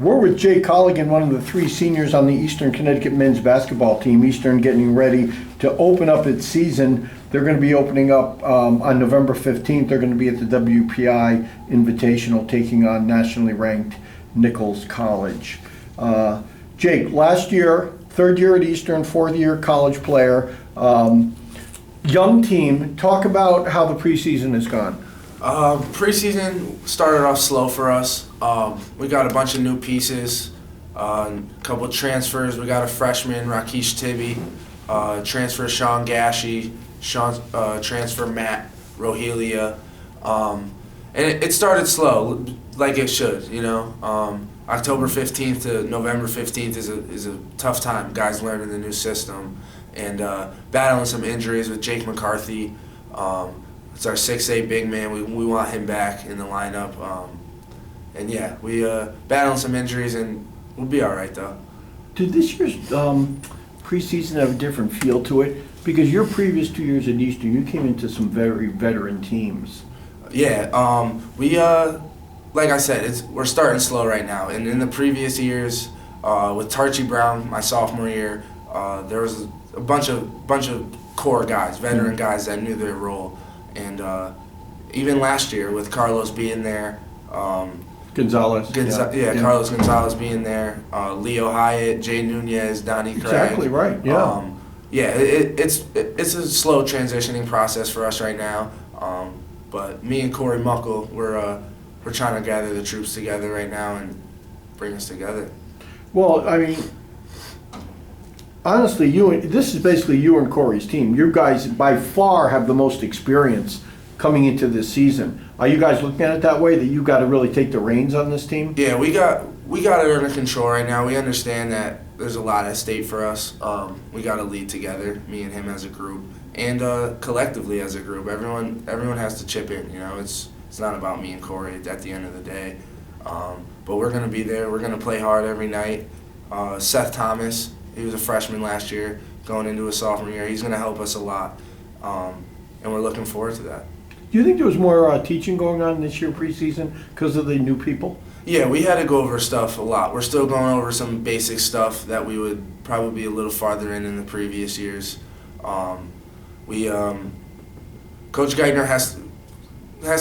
We're with Jay Collagan, one of the three seniors on the Eastern Connecticut men's basketball team. Eastern getting ready to open up its season. They're going to be opening up on November 15th. They're going to be at the WPI Invitational, taking on nationally ranked Nichols College. Jake, last year, third year at Eastern, fourth year college player, young team. Talk about how the preseason has gone. Preseason started off slow for us. We got a bunch of new pieces, a couple of transfers. We got a freshman, Rakesh Tibby, transfer Sean Gashi, transfer Matt Rohelia. And it started slow, like it should, you know. October 15th to November 15th is a tough time. Guys learning the new system and battling some injuries with Jake McCarthy. It's our 6'8" big man. We want him back in the lineup. And yeah, we battling some injuries, and we'll be all right though. Did this year's preseason have a different feel to it? Because your previous 2 years at Eastern, you came into some very veteran teams. Yeah, we like I said, we're starting slow right now. And in the previous years, with Tarchie Brown, my sophomore year, there was a bunch of core guys, veteran guys that knew their role. And even last year with Carlos being there, Gonzalez. Carlos Gonzalez being there, Leo Hyatt, Jay Nunez, Donnie Craig. Exactly right. Yeah. It's a slow transitioning process for us right now. But me and Corey Muckle, we're trying to gather the troops together right now and bring us together. Well, I mean, honestly, this is basically you and Corey's team. You guys, by far, have the most experience coming into this season. Are you guys looking at it that way, that you got to really take the reins on this team? Yeah, we got it under control right now. We understand that there's a lot at stake for us. We got to lead together, me and him as a group, and collectively as a group. Everyone has to chip in. You know, it's not about me and Corey at the end of the day. But we're going to be there. We're going to play hard every night. Seth Thomas, he was a freshman last year, going into his sophomore year. He's going to help us a lot, and we're looking forward to that. Do you think there was more teaching going on this year preseason because of the new people? Yeah, we had to go over stuff a lot. We're still going over some basic stuff that we would probably be a little farther in the previous years. Coach Geithner has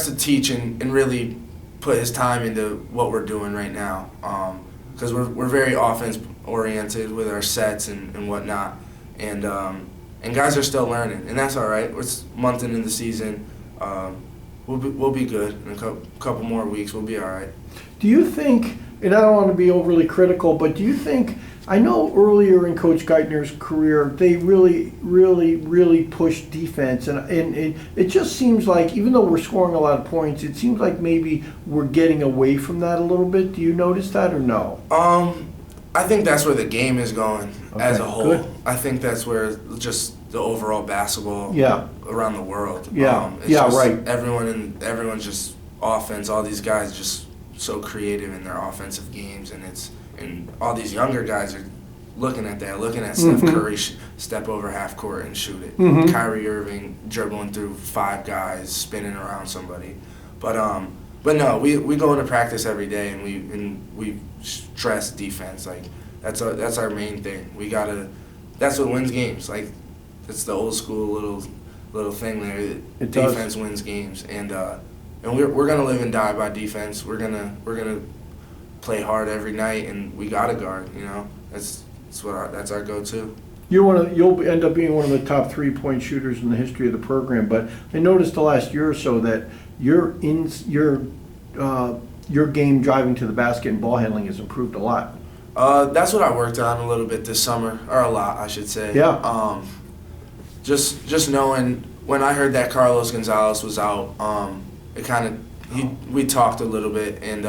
to teach and really put his time into what we're doing right now, because we're very offense oriented with our sets and whatnot, and guys are still learning, and that's all right. It's a month into the season. We'll be good in a couple more weeks. We'll be all right. Do you think, and I don't want to be overly critical, but do you think, I know earlier in Coach Geithner's career, they really pushed defense, and it just seems like, even though we're scoring a lot of points, it seems like maybe we're getting away from that a little bit. Do you notice that or no? I think that's where the game is going as a whole. Good. I think that's where just the overall basketball around the world. Right. Everyone's just offense. All these guys just so creative in their offensive games, and all these younger guys are looking at Steph Curry step over half court and shoot it. Kyrie Irving dribbling through five guys, spinning around somebody. But no, we go into practice every day and we stress defense. Like that's our main thing. That's what wins games. Like it's the old school little thing there. Defense wins games, and we're gonna live and die by defense. We're gonna play hard every night, and we gotta guard. You know, that's our go-to. You'll end up being one of the top 3-point shooters in the history of the program. But I noticed the last year or so that your game driving to the basket and ball handling has improved a lot. That's what I worked on a little bit this summer, or a lot, I should say. Yeah. Just knowing when I heard that Carlos Gonzalez was out, we talked a little bit, and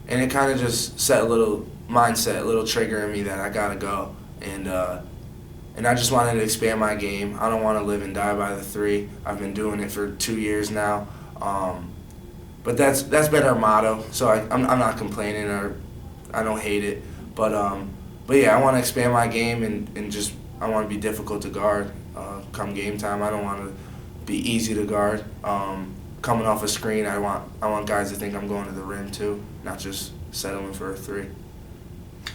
it kind of just set a little mindset, a little trigger in me that I gotta go, and I just wanted to expand my game. I don't want to live and die by the three. I've been doing it for 2 years now, but that's been our motto. So I'm not complaining, or I don't hate it, but yeah, I want to expand my game and just I want to be difficult to guard. Come game time, I don't want to be easy to guard. Coming off a screen, I want guys to think I'm going to the rim too, not just settling for a 3.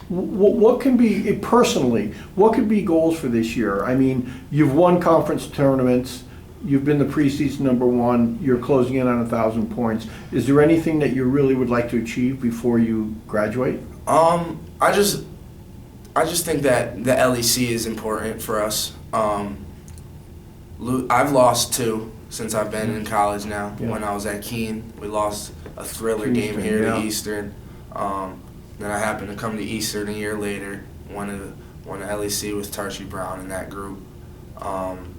What can be, personally, what could be goals for this year? I mean, you've won conference tournaments, you've been the preseason number 1, you're closing in on 1,000 points. Is there anything that you really would like to achieve before you graduate? I just think that the LEC is important for us. I've lost 2 since I've been in college now. Yeah. When I was at Keene, we lost a thriller To game Eastern, here yeah. to Eastern. Then I happened to come to Eastern a year later, won the LEC with Tarchie Brown in that group. And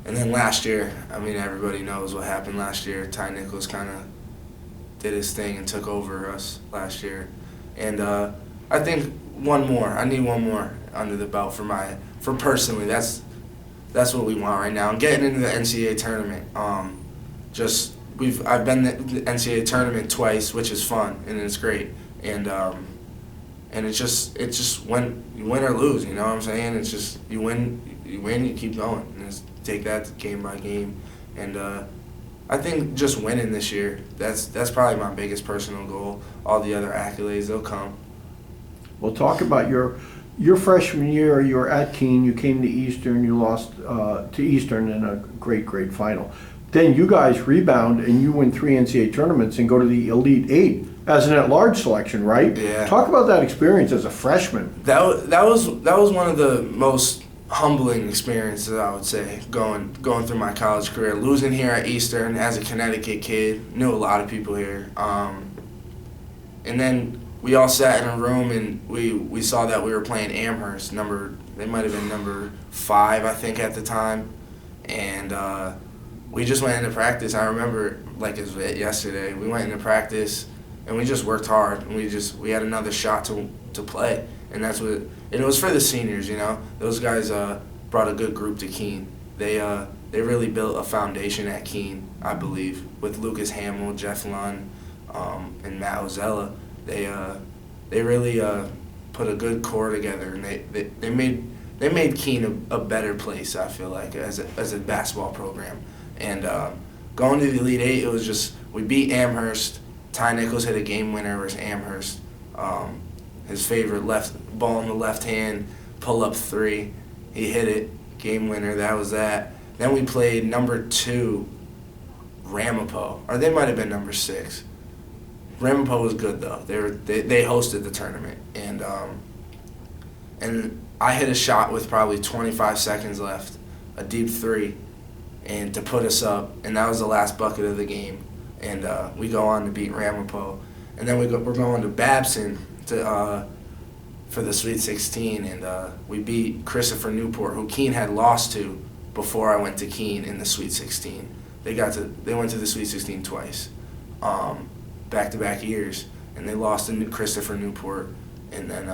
then last year, I mean, everybody knows what happened last year. Ty Nichols kind of did his thing and took over us last year. And I think one more. I need one more under the belt for personally. That's what we want right now. And getting into the NCAA tournament. I've been to the NCAA tournament twice, which is fun and it's great. And it's just when you win or lose, you know what I'm saying? It's just you win, you keep going, and just take that game by game. And I think just winning this year, that's probably my biggest personal goal. All the other accolades, they'll come. We'll talk about your freshman year. You were at Keene, you came to Eastern, you lost to Eastern in a great final. Then you guys rebound and you win 3 NCAA tournaments and go to the Elite 8 as an at-large selection, right? Yeah. Talk about that experience as a freshman. That was one of the most humbling experiences, I would say, going through my college career. Losing here at Eastern as a Connecticut kid, knew a lot of people here. And then we all sat in a room and we saw that we were playing Amherst, they might have been number 5, I think, at the time. And we just went into practice. I remember like it was yesterday. We went into practice and we just worked hard, and we had another shot to play, and it was for the seniors, you know. Those guys brought a good group to Keene. They really built a foundation at Keene, I believe, with Lucas Hamill, Jeff Lund, and Matt Ozella. They really put a good core together, and they made Keene a better place, I feel like, as a basketball program. And going to the Elite 8, it was just, we beat Amherst. Ty Nichols hit a game winner versus Amherst. His favorite ball in the left hand, pull up 3. He hit it, game winner. That was that. Then we played number 2, Ramapo, or they might have been number 6. Ramapo was good though. They hosted the tournament, and I hit a shot with probably 25 seconds left, a deep 3, and to put us up, and that was the last bucket of the game. And we go on to beat Ramapo, and then we're going to Babson for the Sweet 16, and we beat Christopher Newport, who Keene had lost to before I went to Keene in the Sweet 16. They went to the Sweet 16 twice, back-to-back years, and they lost to Christopher Newport, and then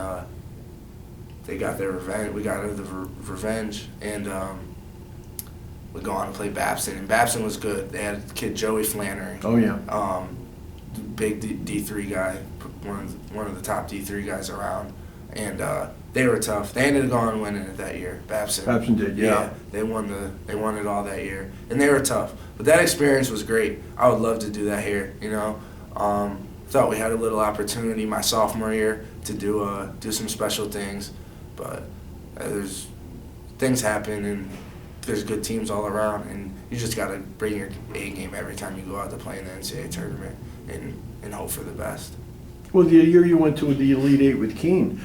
they got their revenge. We got the revenge, and we go on to play Babson, and Babson was good. They had a kid, Joey Flannery. Oh, yeah. Big D3 guy, one of the top D3 guys around, and they were tough. They ended up going winning it that year. Babson did, yeah. They won it all that year, and they were tough. But that experience was great. I would love to do that here. You know, thought we had a little opportunity my sophomore year to do some special things, but there's things happen and there's good teams all around, and you just got to bring your A game every time you go out to play in the NCAA tournament and hope for the best. Well, the year you went to the Elite 8 with Keene,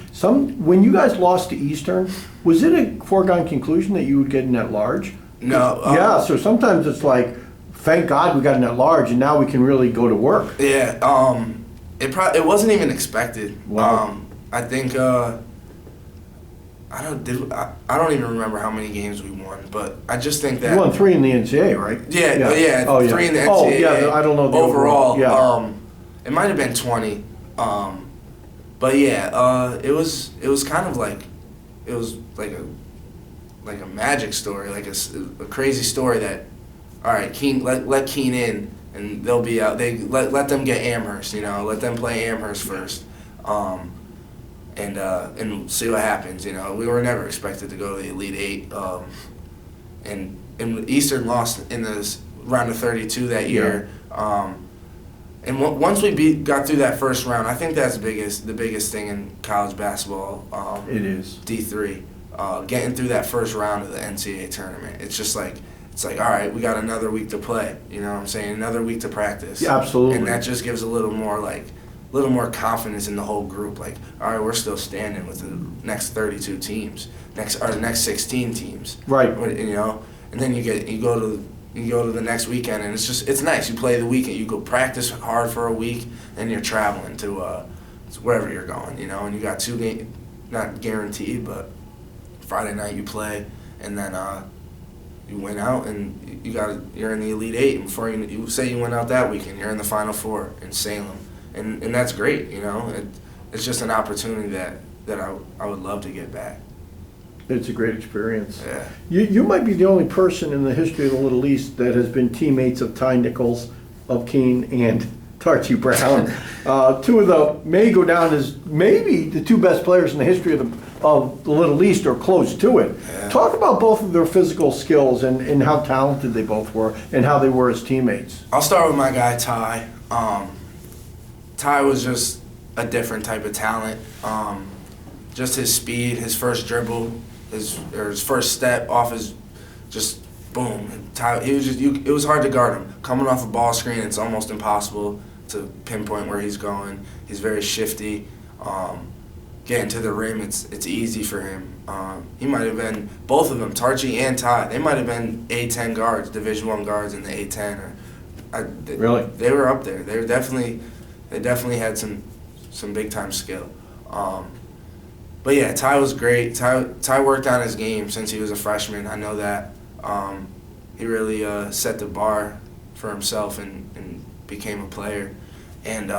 when you guys lost to Eastern, was it a foregone conclusion that you would get in at large? No. Yeah, so sometimes it's like, thank God we got in at large, and now we can really go to work. Yeah, it wasn't even expected. Wow. I think I don't even remember how many games we won, but I just think that You won 3 in the NCAA, right? Yeah, Oh, 3 in the NCAA. Oh, yeah, I don't know the overall. Yeah. It might have been 20. But yeah, it was kind of like, it was like a magic story, like a crazy story that, all right, Keene, let Keene in, and they'll be out. They let them get Amherst, you know, let them play Amherst first, and see what happens. You know, we were never expected to go to the Elite 8, and Eastern lost in the round of 32 that year. And once we got through that first round, I think that's the biggest thing in college basketball. It is D3, getting through that first round of the NCAA tournament. It's just like all right, we got another week to play. You know what I'm saying? Another week to practice. Yeah, absolutely. And that just gives a little more confidence in the whole group. Like, all right, we're still standing with the next 32 teams, next 16 teams. Right. You know, and then you go to the next weekend, and it's nice. You play the weekend, you go practice hard for a week, and you're traveling to wherever you're going, you know, and you got 2 games, not guaranteed, but Friday night you play, and then you win out, and you're in the Elite Eight, and before you say you win out that weekend, you're in the Final Four in Salem, and that's great, you know. It's just an opportunity that I would love to get back. It's a great experience. Yeah. You might be the only person in the history of the Little East that has been teammates of Ty Nichols, of Keene, and Tarchie Brown. Two of the may go down as maybe the 2 best players in the history of the Little East, or close to it. Yeah. Talk about both of their physical skills and how talented they both were and how they were as teammates. I'll start with my guy Ty. Ty was just a different type of talent. Just his speed, his first dribble, his first step off his, just boom. Ty, it was hard to guard him. Coming off a ball screen, it's almost impossible to pinpoint where he's going. He's very shifty. Getting to the rim, it's easy for him. He might have been, both of them, Tarchie and Ty, they might have been A10 guards, Division I guards in the A10. Really? They were up there. They definitely had some big time skill. But yeah, Ty was great. Ty worked on his game since he was a freshman. I know that. He really set the bar for himself and became a player. And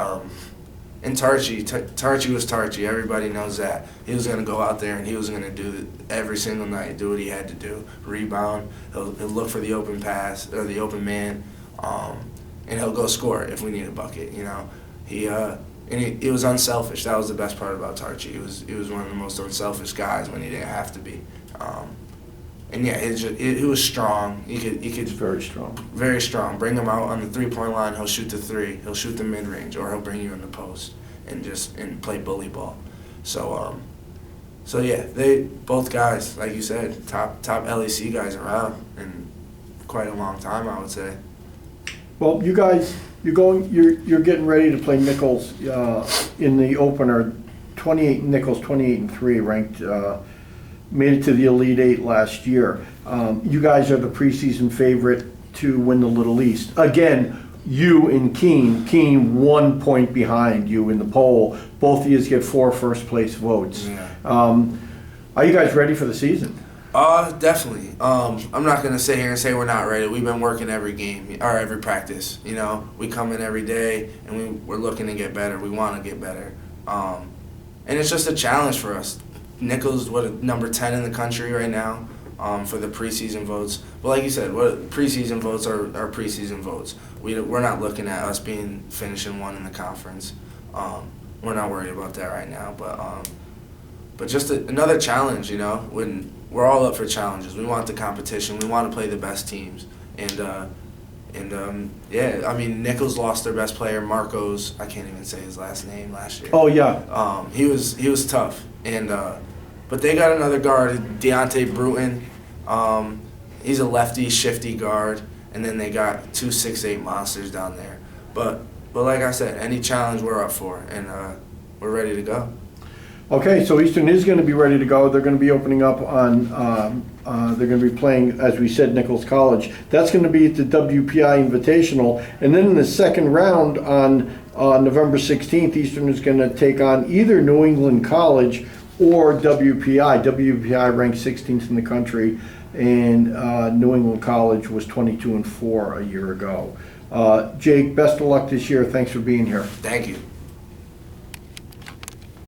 Tarchie was Tarchie. Everybody knows that. He was going to go out there and he was going to do every single night, do what he had to do. Rebound. He'll look for the open pass or the open man, and he'll go score if we need a bucket. You know, he was unselfish. That was the best part about Tarchie. He was one of the most unselfish guys when he didn't have to be. And yeah, he was strong. He could Very strong. Very strong. Bring him out on the 3-point line. He'll shoot the 3. He'll shoot the mid range, or he'll bring you in the post and play bully ball. So yeah, they both guys, like you said, top LEC guys around in quite a long time, I would say. Well, you guys, you're getting ready to play Nichols in the opener. Nichols 28-3, ranked. Made it to the Elite Eight last year. You guys are the preseason favorite to win the Little East. Again, you and Keene 1 point behind you in the poll. Both of you get 4 first place votes. Yeah. Are you guys ready for the season? Definitely. I'm not gonna sit here and say we're not ready. We've been working every game or every practice. You know, we come in every day and we're looking to get better. We want to get better, and it's just a challenge for us. Nichols, number 10 in the country right now for the preseason votes. But like you said, preseason votes are preseason votes. We're not looking at us finishing 1 in the conference. We're not worried about that right now. But just another challenge, you know. When we're all up for challenges, we want the competition. We want to play the best teams. Yeah, I mean, Nichols lost their best player, Marcos. I can't even say his last name last year. Oh yeah. He was tough, but they got another guard, Deontay Bruton. He's a lefty, shifty guard, and then they got 2 6'8" monsters down there. But like I said, any challenge we're up for, and we're ready to go. Okay, so Eastern is going to be ready to go. They're going to be opening up on, they're going to be playing, as we said, Nichols College. That's going to be at the WPI Invitational. And then in the second round on November 16th, Eastern is going to take on either New England College or WPI. WPI ranked 16th in the country, and New England College was 22-4 a year ago. Jake, best of luck this year. Thanks for being here. Thank you.